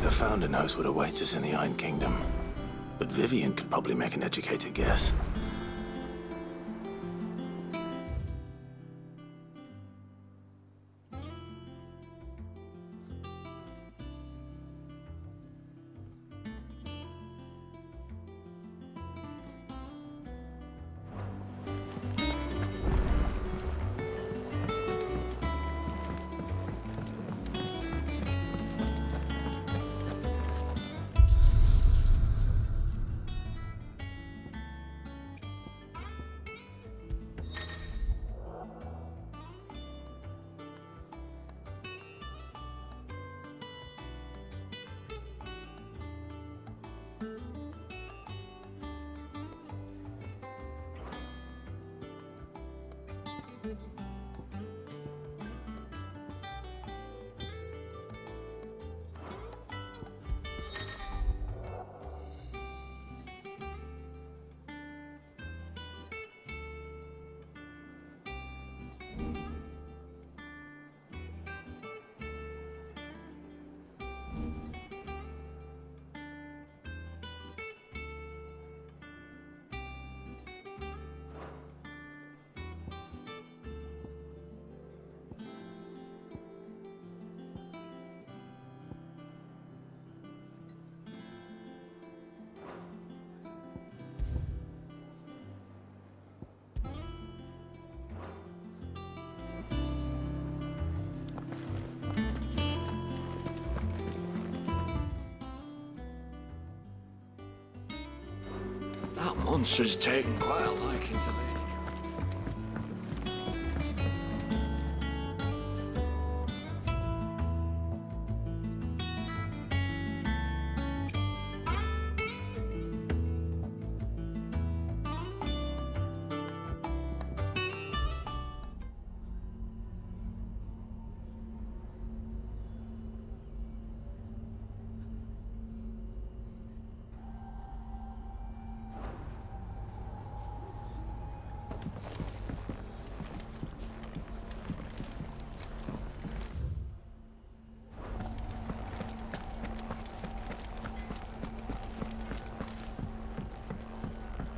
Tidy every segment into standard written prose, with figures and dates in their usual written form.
the Founder knows what awaits us in the Iron Kingdom. But Vivian could probably make an educated guess. That monster's taken quite a liking to Lady.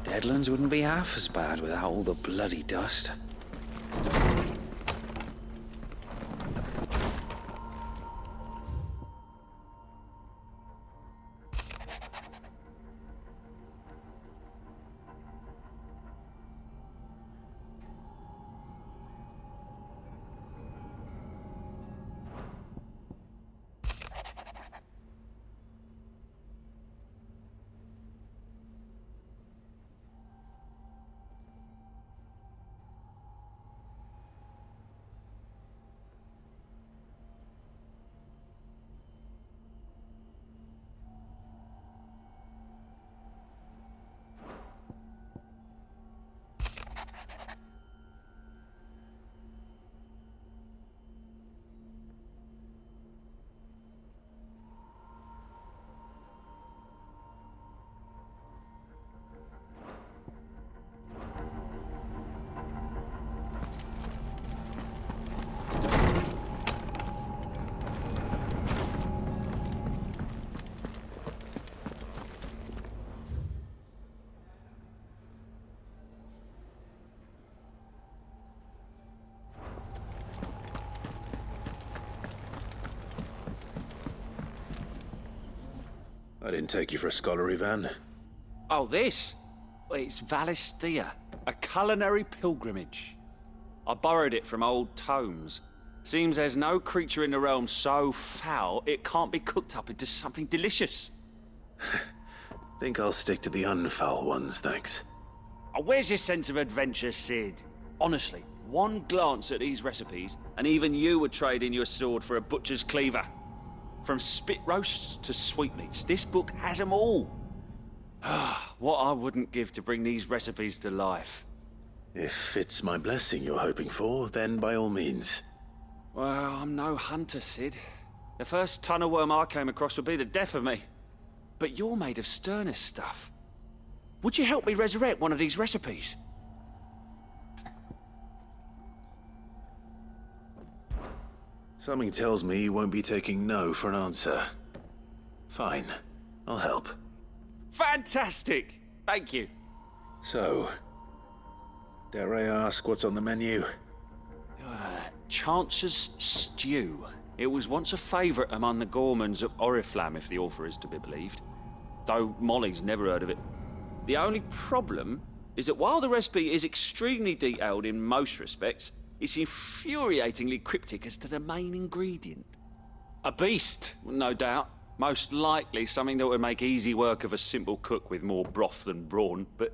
Deadlands wouldn't be half as bad without all the bloody dust. I didn't take you for a scholarly van. Oh, this? Well, it's Valisthea, a culinary pilgrimage. I borrowed it from old tomes. Seems there's no creature in the realm so foul it can't be cooked up into something delicious. Think I'll stick to the unfoul ones, thanks. Oh, where's your sense of adventure, Sid? Honestly, one glance at these recipes, and even you would trade in your sword for a butcher's cleaver. From spit roasts to sweetmeats, this book has them all. What I wouldn't give to bring these recipes to life. If it's my blessing you're hoping for, then by all means. Well, I'm no hunter, Sid. The first tunnel worm I came across would be the death of me. But you're made of sterner stuff. Would you help me resurrect one of these recipes? Something tells me you won't be taking no for an answer. Fine. I'll help. Fantastic! Thank you. So, dare I ask what's on the menu? Chance's Stew. It was once a favourite among the gourmands of Oriflamme, if the author is to be believed. Though Molly's never heard of it. The only problem is that while the recipe is extremely detailed in most respects, it's infuriatingly cryptic as to the main ingredient. A beast, no doubt. Most likely something that would make easy work of a simple cook with more broth than brawn, but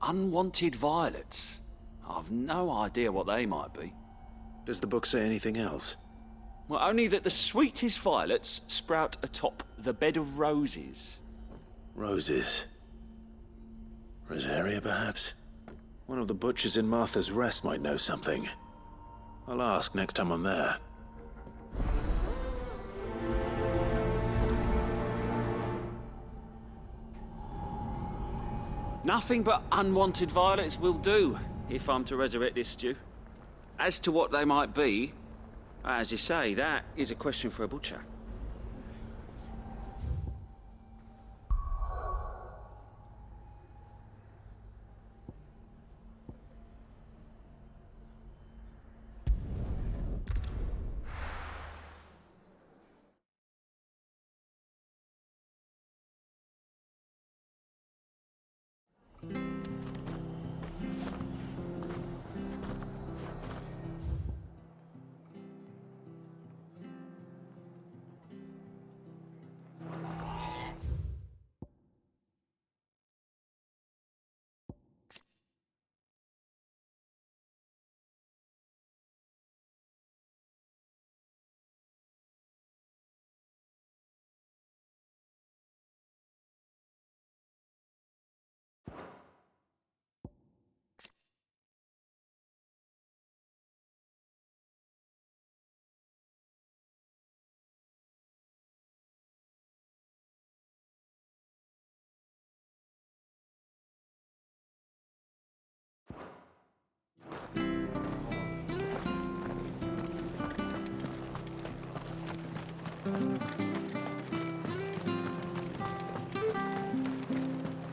unwanted violets. I've no idea what they might be. Does the book say anything else? Well, only that the sweetest violets sprout atop the bed of roses. Roses. Rosaria, perhaps? One of the butchers in Martha's Rest might know something. I'll ask next time I'm there. Nothing but unwanted violets will do, if I'm to resurrect this stew. As to what they might be, as you say, that is a question for a butcher.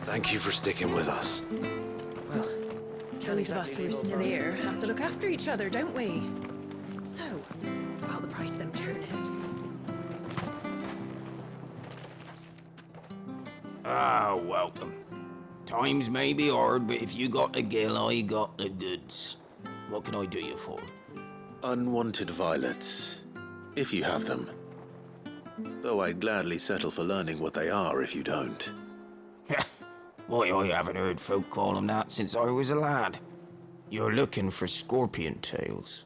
Thank you for sticking with us. Well, those of us who are still here have to look after each other, don't we? So, about the price of them turnips. Ah, welcome. Times may be hard, but if you got the gill, I got the goods. What can I do you for? Unwanted violets, if you have them. Though I'd gladly settle for learning what they are if you don't. Why, I haven't heard folk call them that since I was a lad. You're looking for scorpion tails.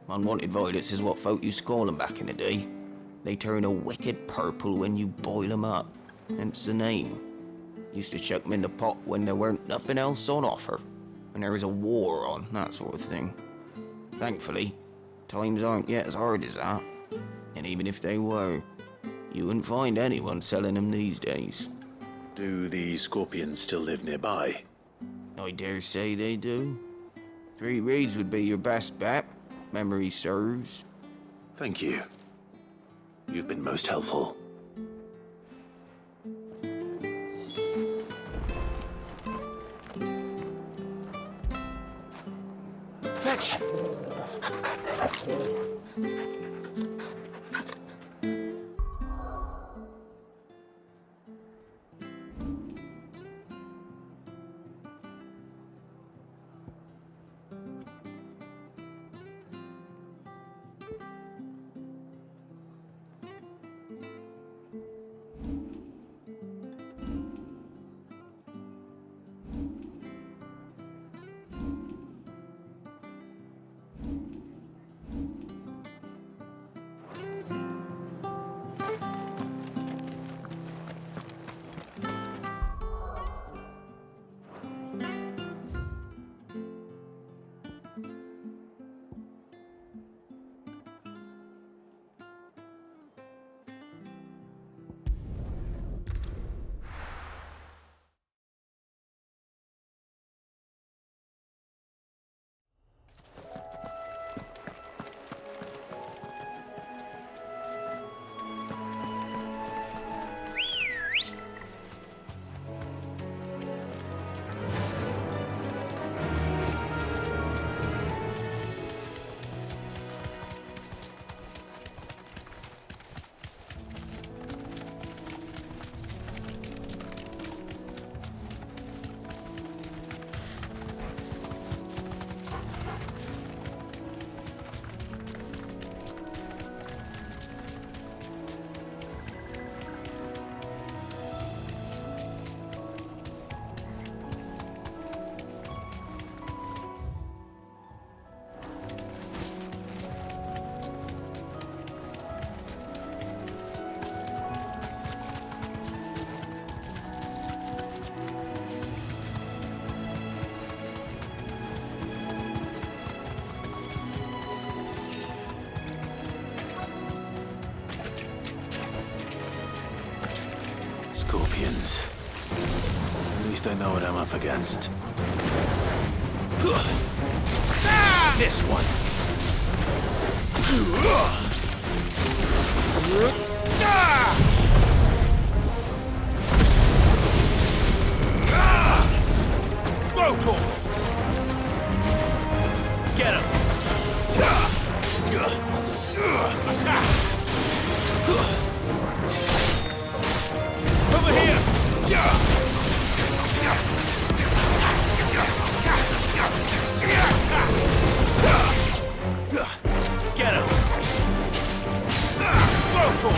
Unwanted violets is what folk used to call them back in the day. They turn a wicked purple when you boil them up, hence the name. Used to chuck them in the pot when there weren't nothing else on offer, when there was a war on, that sort of thing. Thankfully, times aren't yet as hard as that. And even if they were, you wouldn't find anyone selling them these days. Do the scorpions still live nearby? I dare say they do. 3 Reeds would be your best bet, if memory serves. Thank you. You've been most helpful. Fetch! Scorpions. At least I know what I'm up against. This one. Rotor! Get him! Attack! Over here! Get him! Rotor!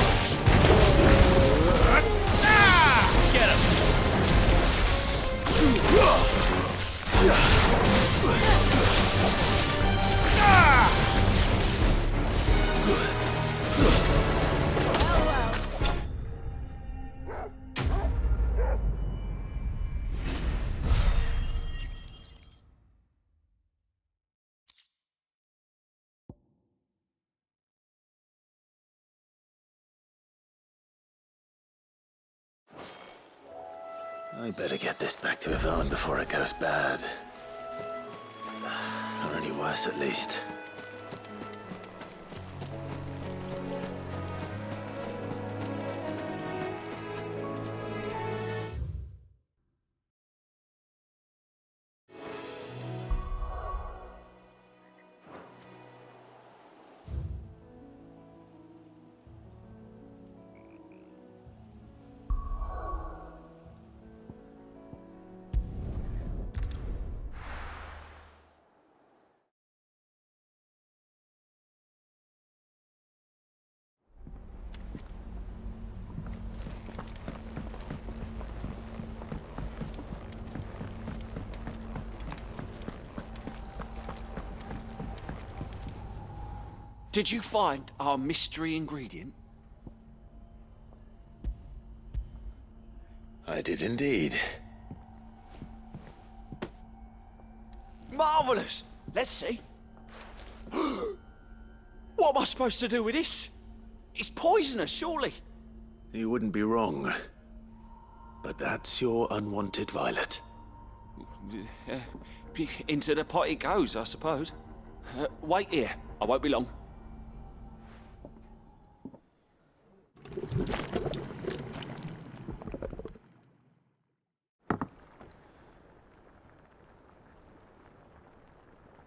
Get him! I better get this back to Yvonne before it goes bad. Or any worse, at least. Did you find our mystery ingredient? I did indeed. Marvelous! Let's see. What am I supposed to do with this? It's poisonous, surely. You wouldn't be wrong. But that's your unwanted violet. Into the pot it goes, I suppose. Wait here. I won't be long.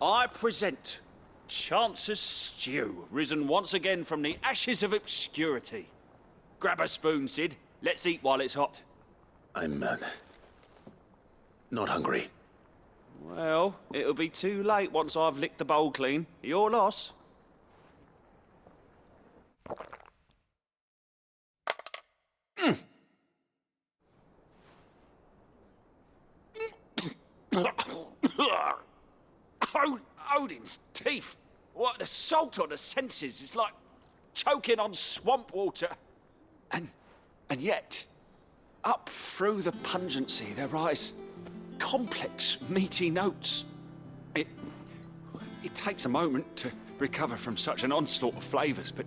I present Chance's stew, risen once again from the ashes of obscurity. Grab a spoon, Sid. Let's eat while it's hot. I'm, not hungry. Well, it'll be too late once I've licked the bowl clean. Your loss. Odin's teeth. What an assault on the senses. It's like choking on swamp water. And yet, up through the pungency, there rise complex, meaty notes. It takes a moment to recover from such an onslaught of flavours, but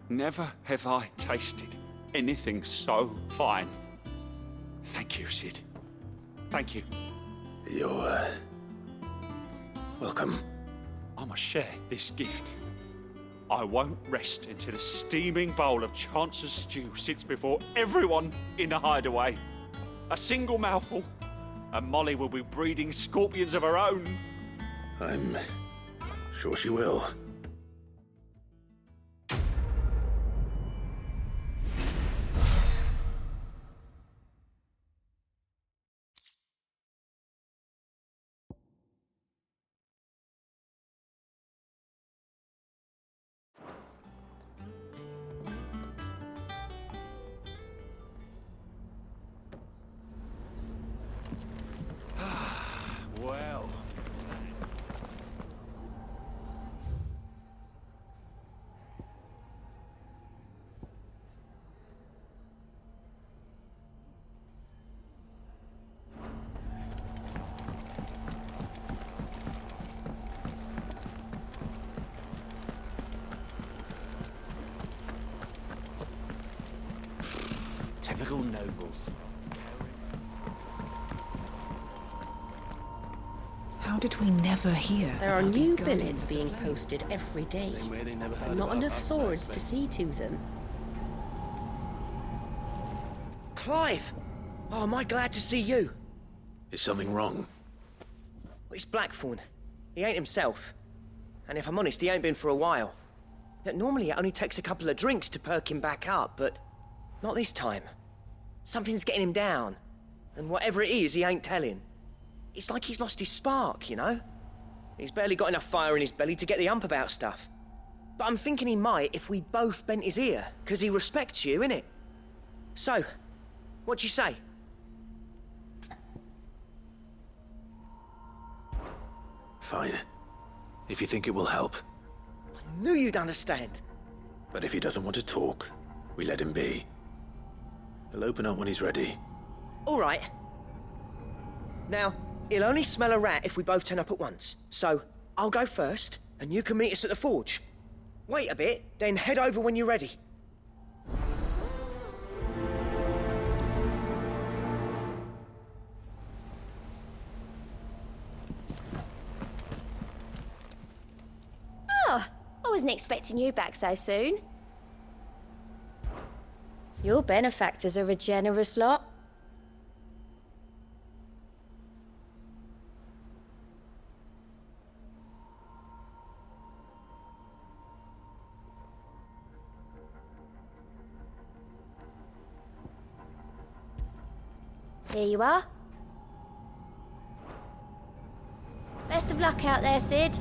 never have I tasted anything so fine. Thank you, Sid. Thank you. You're, welcome. I must share this gift. I won't rest until a steaming bowl of Chance's stew sits before everyone in the hideaway. A single mouthful, and Molly will be breeding scorpions of her own. I'm sure she will. Well. Typical nobles. How did we never hear? There are about new these guardians billets of the being flame? posted every day. Same way they never heard And not about enough us swords to suspects. see to them. Clive! Oh, am I glad to see you? Is something wrong? It's Blackthorn. He ain't himself. And if I'm honest, he ain't been for a while. That normally it only takes a couple of drinks to perk him back up, but not this time. Something's getting him down. And whatever it is, he ain't telling. It's like he's lost his spark, you know? He's barely got enough fire in his belly to get the ump about stuff. But I'm thinking he might if we both bent his ear, 'cause he respects you, innit? So, what do you say? Fine. If you think it will help. Knew you'd understand. But if he doesn't want to talk, we let him be. He'll open up when he's ready. All right. Now, he'll only smell a rat if we both turn up at once. So, I'll go first, and you can meet us at the forge. Wait a bit, then head over when you're ready. Oh, I wasn't expecting you back so soon. Your benefactors are a generous lot. Here you are. Best of luck out there, Sid.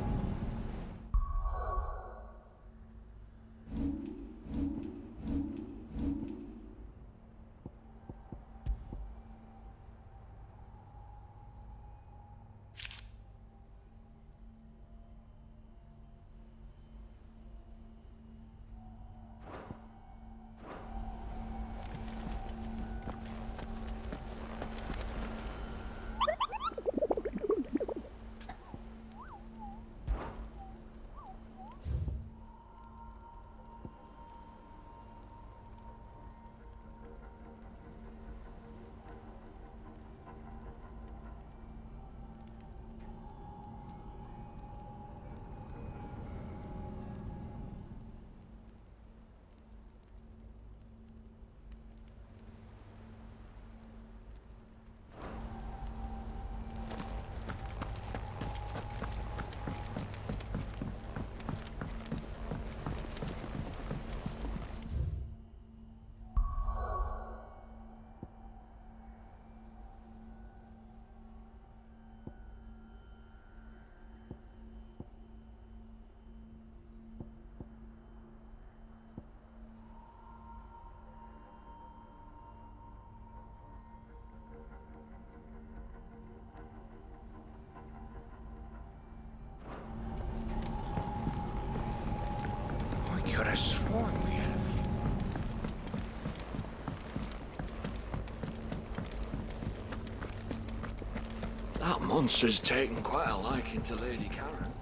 I could have sworn we had a few. That monster's taken quite a liking to Lady Karen.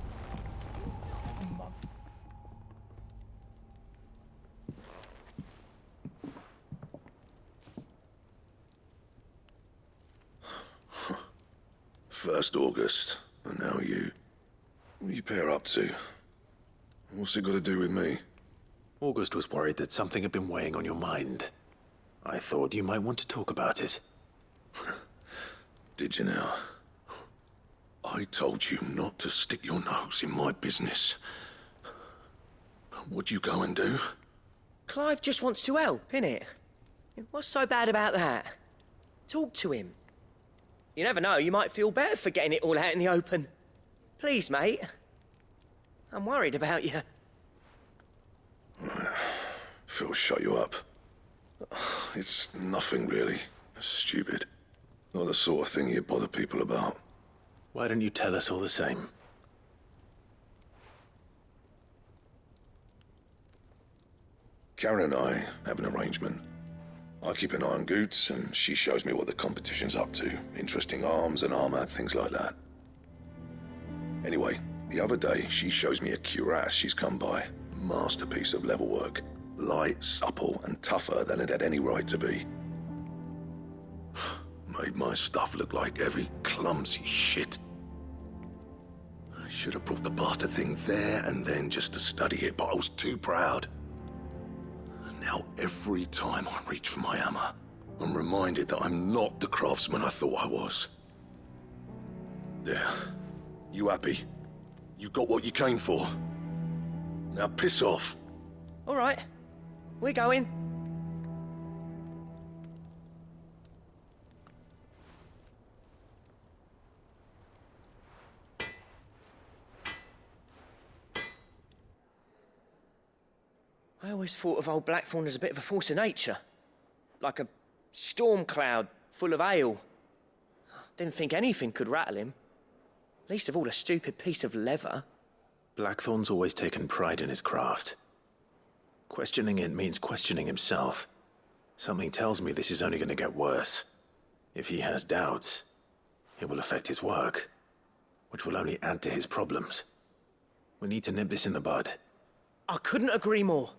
First August, and now you. What are you pair up to? What's it got to do with me? August was worried that something had been weighing on your mind. I thought you might want to talk about it. Did you now? I told you not to stick your nose in my business. What'd you go and do? Clive just wants to help, innit? What's so bad about that? Talk to him. You never know, you might feel better for getting it all out in the open. Please, mate. I'm worried about you. Phil shut you up. It's nothing really. Stupid. Not the sort of thing you bother people about. Why don't you tell us all the same? Karen and I have an arrangement. I keep an eye on Goots, and she shows me what the competition's up to. Interesting arms and armor, things like that. Anyway, the other day, she shows me a cuirass she's come by. Masterpiece of level work. Light, supple, and tougher than it had any right to be. Made my stuff look like every clumsy shit. I should have brought the bastard thing there and then just to study it, but I was too proud. And now every time I reach for my hammer, I'm reminded that I'm not the craftsman I thought I was. There. You happy? You got what you came for. Now piss off. All right, we're going. I always thought of old Blackthorn as a bit of a force of nature. Like a storm cloud full of ale. Didn't think anything could rattle him. Least of all a stupid piece of leather. Blackthorn's always taken pride in his craft. Questioning it means questioning himself. Something tells me this is only going to get worse. If he has doubts, it will affect his work, which will only add to his problems. We need to nip this in the bud. I couldn't agree more.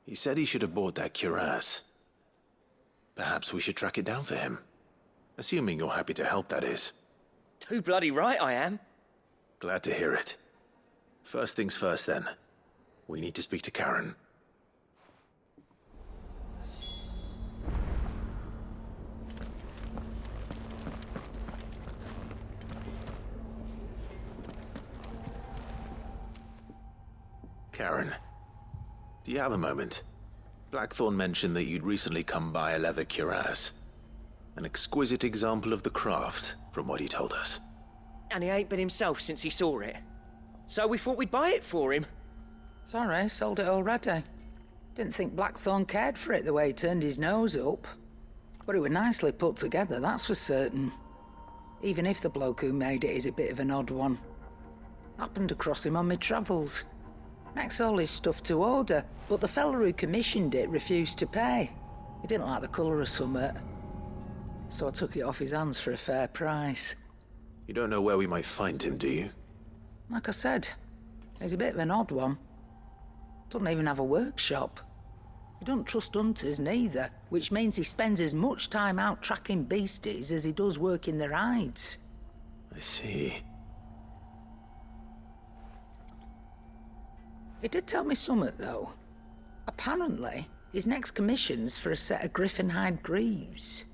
He said he should have bought that cuirass. Perhaps we should track it down for him. Assuming you're happy to help, that is. Too bloody right I am. Glad to hear it. First things first, then. We need to speak to Karen. Karen, do you have a moment? Blackthorn mentioned that you'd recently come by a leather cuirass. An exquisite example of the craft, from what he told us. And he ain't been himself since he saw it. So we thought we'd buy it for him. Sorry, sold it already. Didn't think Blackthorn cared for it the way he turned his nose up. But it was nicely put together, that's for certain. Even if the bloke who made it is a bit of an odd one. Happened across him on my travels. Makes all his stuff to order, but the fella who commissioned it refused to pay. He didn't like the colour of summit. So I took it off his hands for a fair price. You don't know where we might find him, do you? Like I said, he's a bit of an odd one. Doesn't even have a workshop. He don't trust hunters neither, which means he spends as much time out tracking beasties as he does working their hides. I see. He did tell me something, though. Apparently, his next commission's for a set of griffin hide greaves.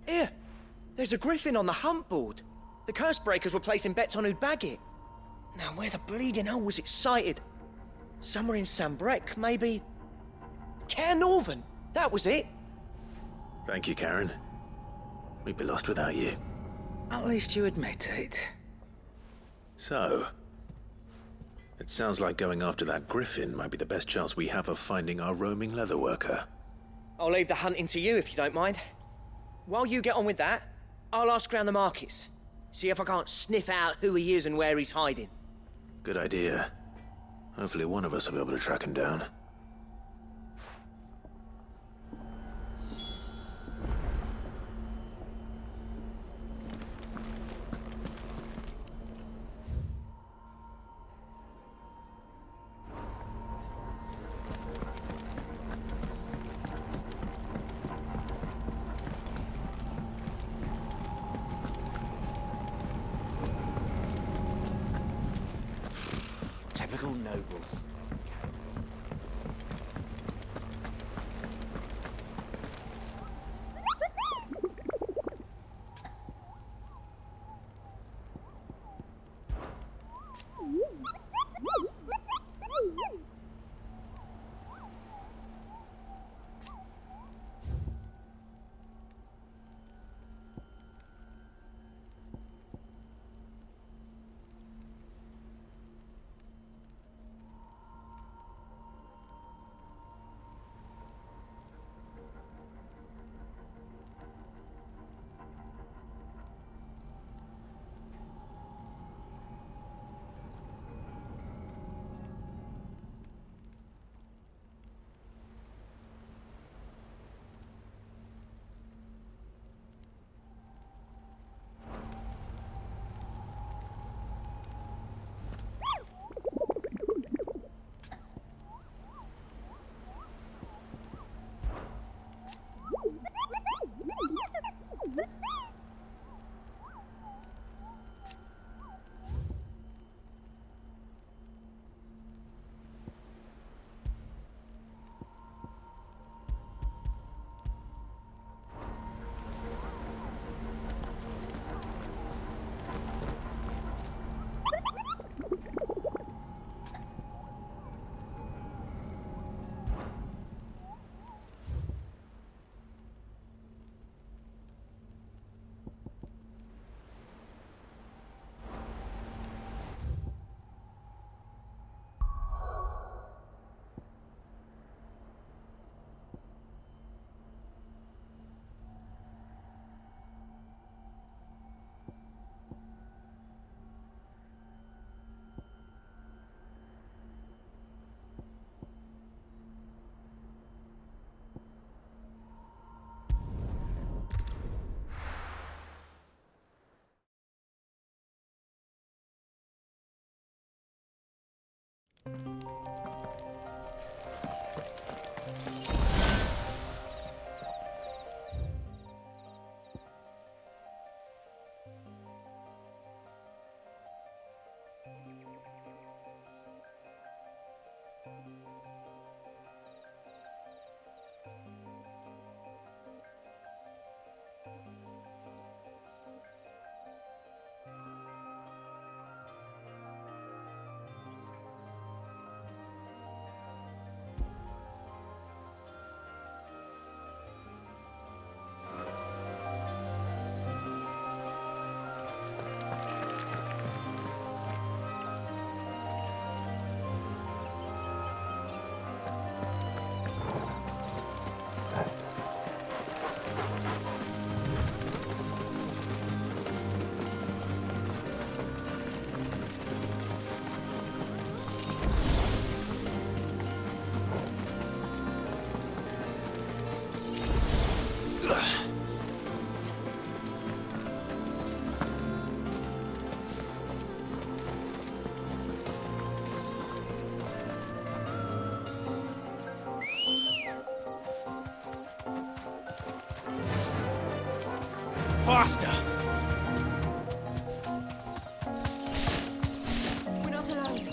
Here, there's a griffin on the hunt board. The curse breakers were placing bets on who'd bag it. Now, where the bleeding hell was it sighted? Somewhere in Sambrec, maybe? Care Northern, that was it. Thank you, Karen. We'd be lost without you. At least you admit it. So, it sounds like going after that griffin might be the best chance we have of finding our roaming leatherworker. I'll leave the hunting to you if you don't mind. While you get on with that, I'll ask around the markets. See if I can't sniff out who he is and where he's hiding. Good idea. Hopefully one of us will be able to track him down. Typical nobles. Faster! We're not alone.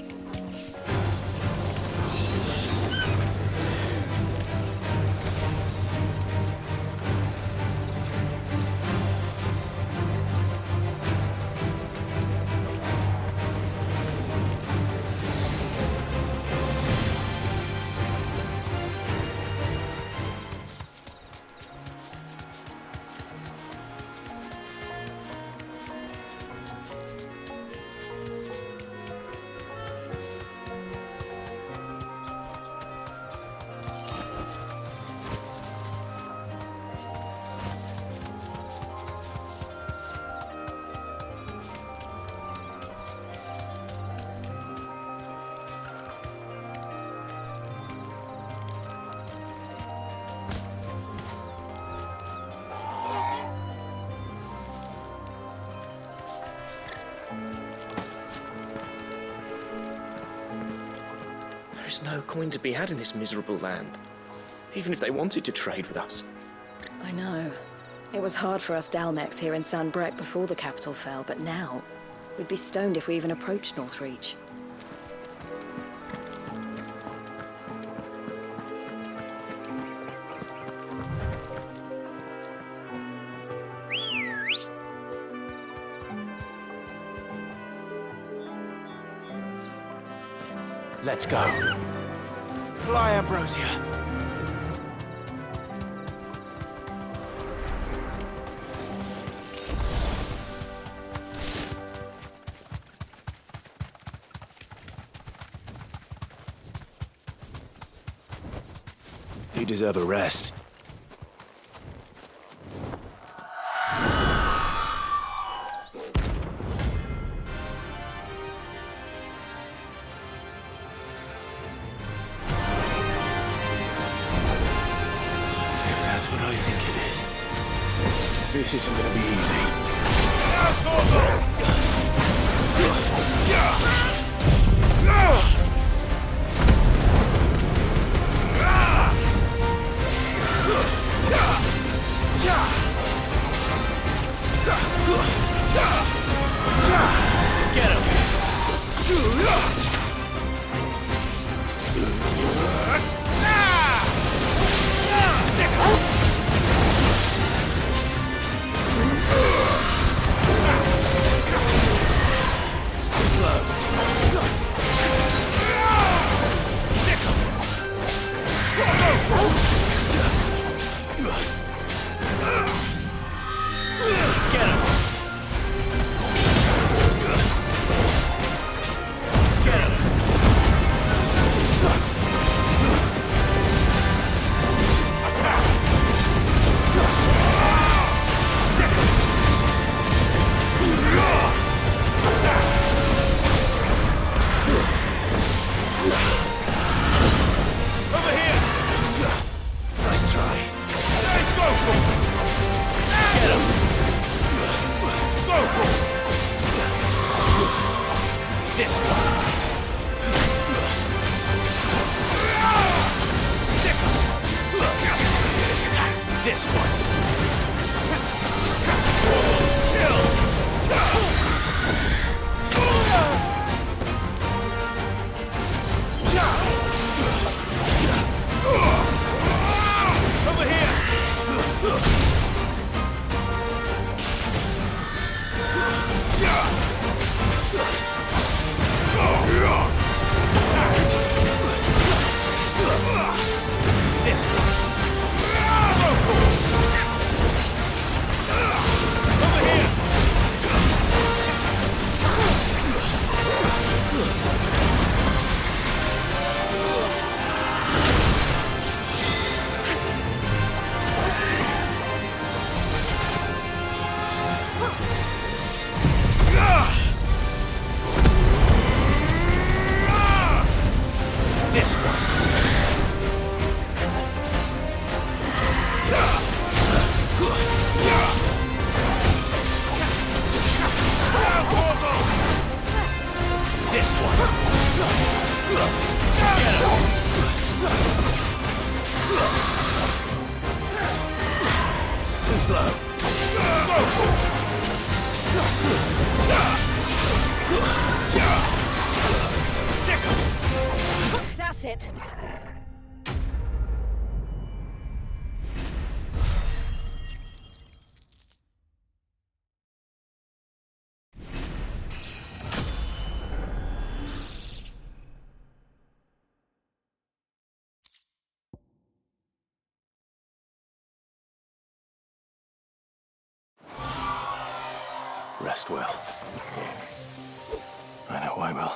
There is no coin to be had in this miserable land, even if they wanted to trade with us. I know. It was hard for us Dalmex here in San Brec before the capital fell, but now we'd be stoned if we even approached Northreach. Let's go. Fly, Ambrosia. You deserve a rest. This isn't gonna be easy. Get him! This one. Over here. This one. Over here. This one. This one. Get him. Too slow. Sick him. That's it. Rest well. I know I will.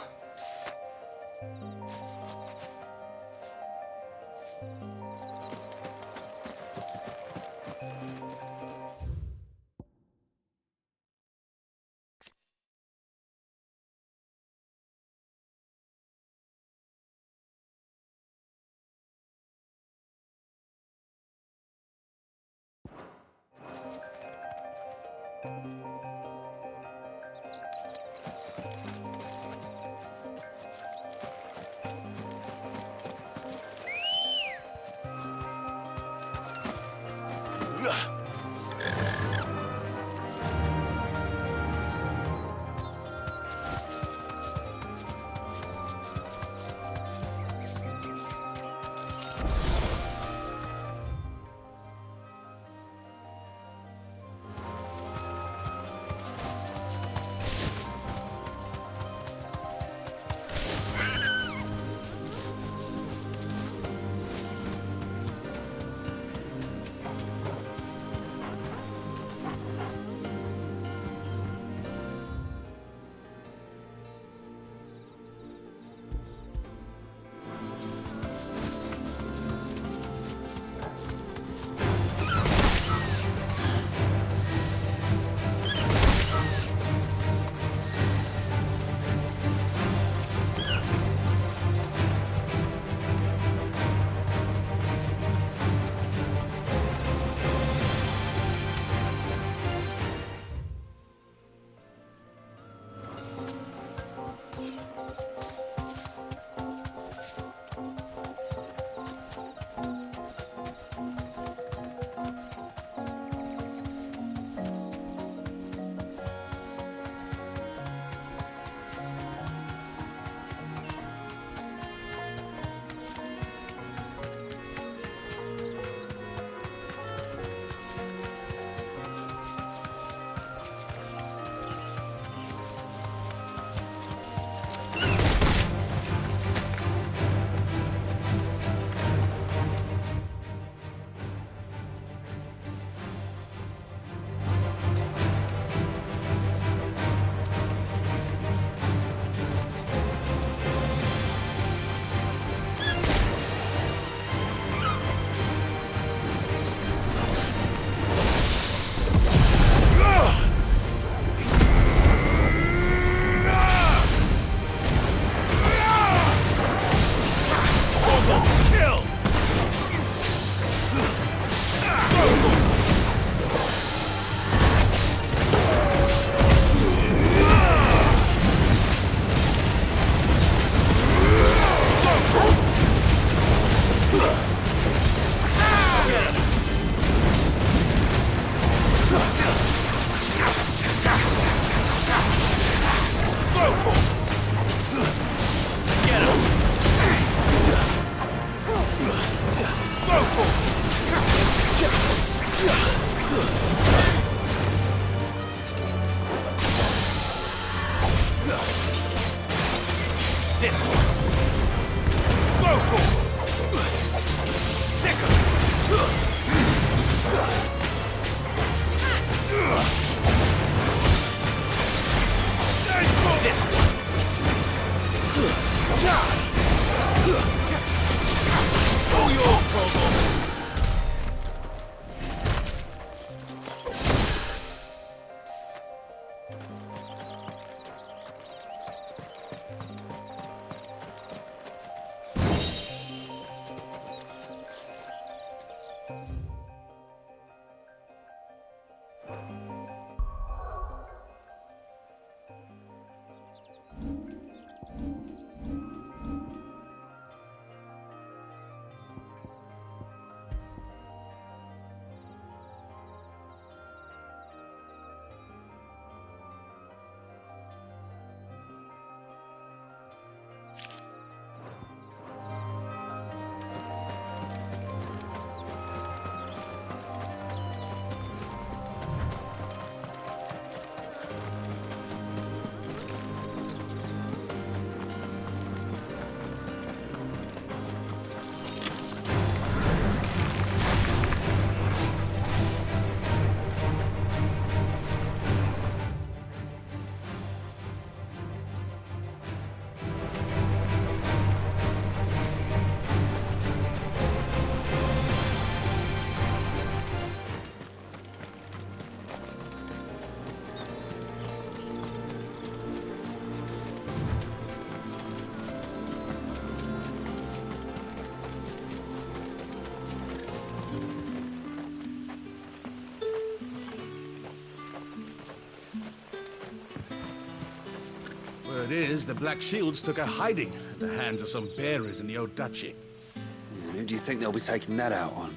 it is, the Black Shields took a hiding at the hands of some bearers in the old duchy. Yeah, and who do you think they'll be taking that out on?